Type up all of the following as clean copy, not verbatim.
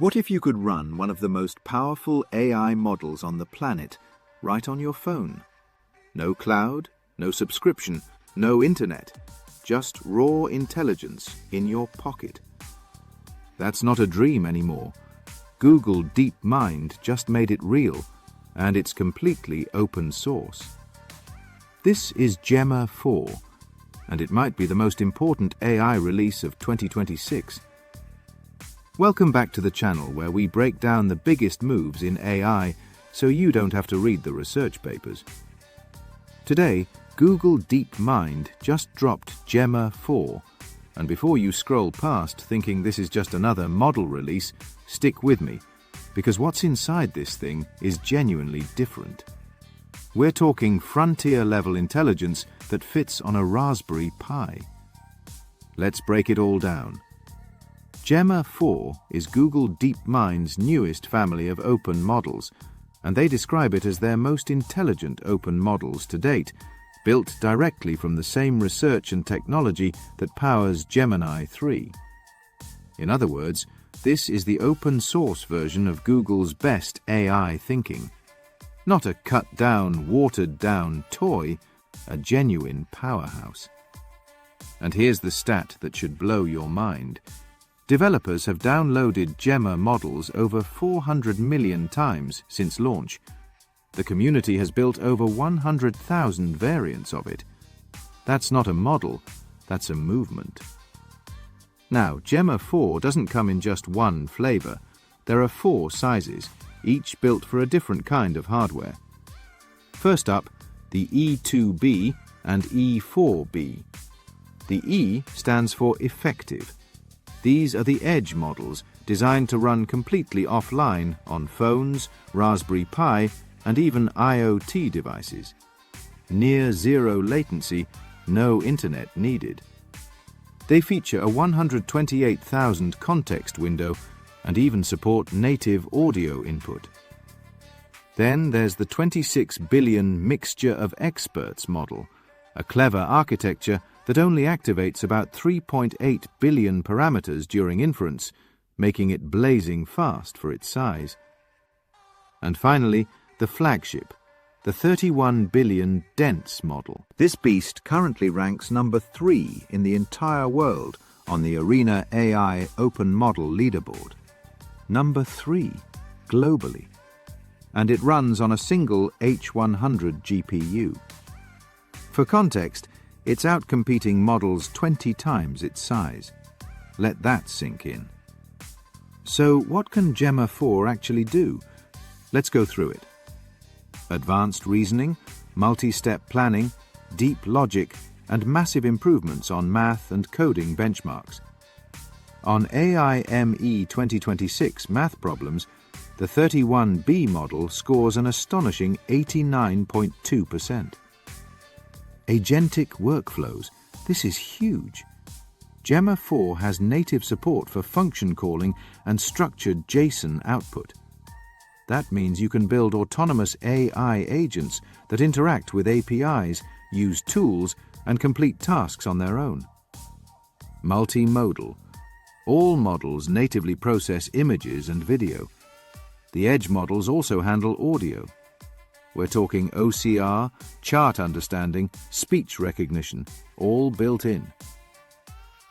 What if you could run one of the most powerful AI models on the planet right on your phone? No cloud, no subscription, no internet, just raw intelligence in your pocket. That's not a dream anymore. Google DeepMind just made it real, and it's completely open source. This is Gemma 4, and it might be the most important AI release of 2026. Welcome back to the channel where we break down the biggest moves in AI so you don't have to read the research papers. Today, Google DeepMind just dropped Gemma 4, and before you scroll past thinking this is just another model release, stick with me, because what's inside this thing is genuinely different. We're talking frontier-level intelligence that fits on a Raspberry Pi. Let's break it all down. Gemma 4 is Google DeepMind's newest family of open models, and they describe it as their most intelligent open models to date, built directly from the same research and technology that powers Gemini 3. In other words, this is the open-source version of Google's best AI thinking. Not a cut-down, watered-down toy, a genuine powerhouse. And here's the stat that should blow your mind. Developers have downloaded Gemma models over 400 million times since launch. The community has built over 100,000 variants of it. That's not a model, that's a movement. Now, Gemma 4 doesn't come in just one flavor. There are 4 sizes, each built for a different kind of hardware. First up, the E2B and E4B. The E stands for effective. These are the edge models designed to run completely offline on phones, Raspberry Pi, and even IoT devices. Near zero latency, no internet needed. They feature a 128,000 context window and even support native audio input. Then there's the 26 billion mixture of experts model, a clever architecture that only activates about 3.8 billion parameters during inference, making it blazing fast for its size. And finally, the flagship, the 31 billion dense model. This beast currently ranks number 3 in the entire world on the Arena AI Open Model leaderboard. Number 3, globally. And it runs on a single H100 GPU. For context, it's outcompeting models 20 times its size. Let that sink in. So what can Gemma 4 actually do? Let's go through it. Advanced reasoning, multi-step planning, deep logic, and massive improvements on math and coding benchmarks. On AIME 2026 math problems, the 31B model scores an astonishing 89.2%. Agentic workflows. This is huge. Gemma 4 has native support for function calling and structured JSON output. That means you can build autonomous AI agents that interact with APIs, use tools, and complete tasks on their own. Multimodal. All models natively process images and video. The edge models also handle audio. We're talking OCR, chart understanding, speech recognition, all built in.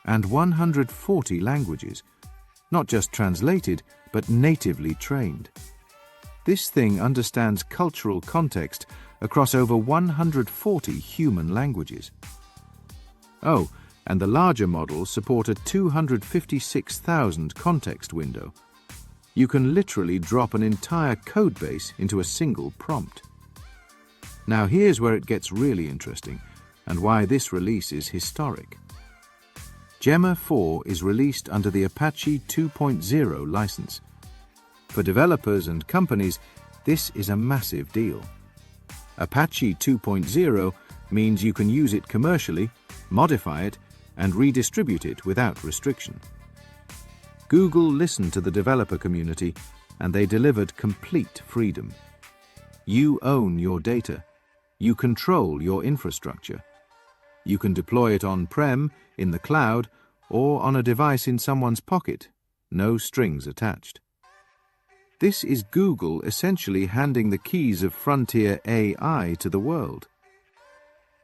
And 140 languages, not just translated, but natively trained. This thing understands cultural context across over 140 human languages. Oh, and the larger models support a 256,000 context window. You can literally drop an entire codebase into a single prompt. Now here's where it gets really interesting, and why this release is historic. Gemma 4 is released under the Apache 2.0 license. For developers and companies, this is a massive deal. Apache 2.0 means you can use it commercially, modify it, and redistribute it without restriction. Google listened to the developer community, and they delivered complete freedom. You own your data. You control your infrastructure. You can deploy it on-prem, in the cloud, or on a device in someone's pocket. No strings attached. This is Google essentially handing the keys of frontier AI to the world.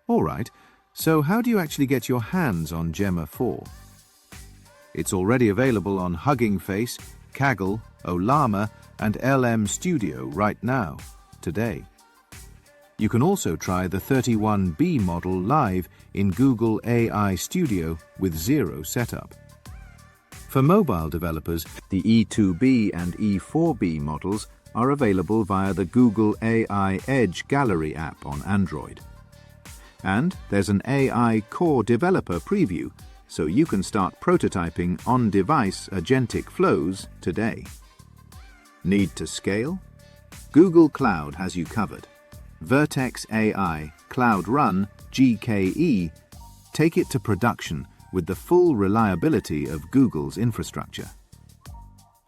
Alright, so how do you actually get your hands on Gemma 4? It's already available on Hugging Face, Kaggle, Ollama, and LM Studio right now, today. You can also try the E4B model live in Google AI Studio with zero setup. For mobile developers, the E2B and E4B models are available via the Google AI Edge Gallery app on Android. And there's an AI Core Developer preview, so you can start prototyping on-device agentic flows today. Need to scale? Google Cloud has you covered. Vertex AI Cloud Run GKE take it to production with the full reliability of Google's infrastructure.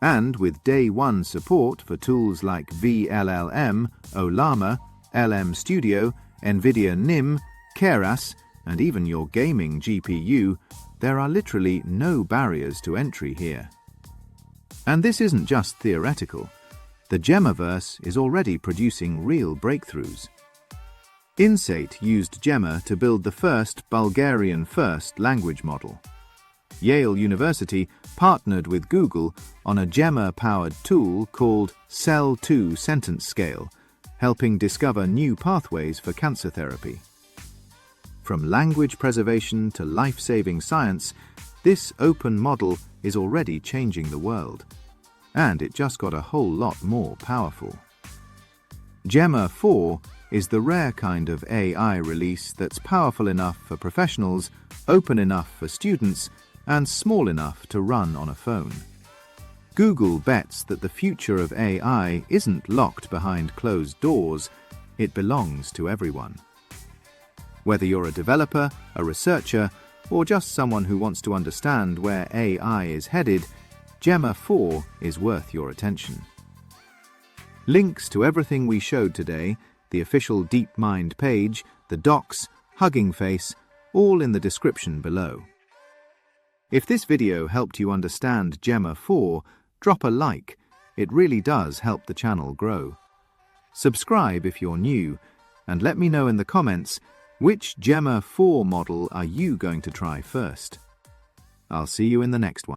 And with day one support for tools like VLLM, Ollama, LM Studio, NVIDIA NIM, Keras, and even your gaming GPU, there are literally no barriers to entry here. And this isn't just theoretical. The Gemmaverse is already producing real breakthroughs. Insate used Gemma to build the first Bulgarian-first language model. Yale University partnered with Google on a Gemma-powered tool called Cell2 Sentence Scale, helping discover new pathways for cancer therapy. From language preservation to life-saving science, this open model is already changing the world. And it just got a whole lot more powerful. Gemma 4 is the rare kind of AI release that's powerful enough for professionals, open enough for students, and small enough to run on a phone. Google bets that the future of AI isn't locked behind closed doors, it belongs to everyone. Whether you're a developer, a researcher, or just someone who wants to understand where AI is headed, Gemma 4 is worth your attention. Links to everything we showed today, the official DeepMind page, the docs, Hugging Face, all in the description below. If this video helped you understand Gemma 4, drop a like. It really does help the channel grow. Subscribe if you're new, and let me know in the comments which Gemma 4 model are you going to try first. I'll see you in the next one.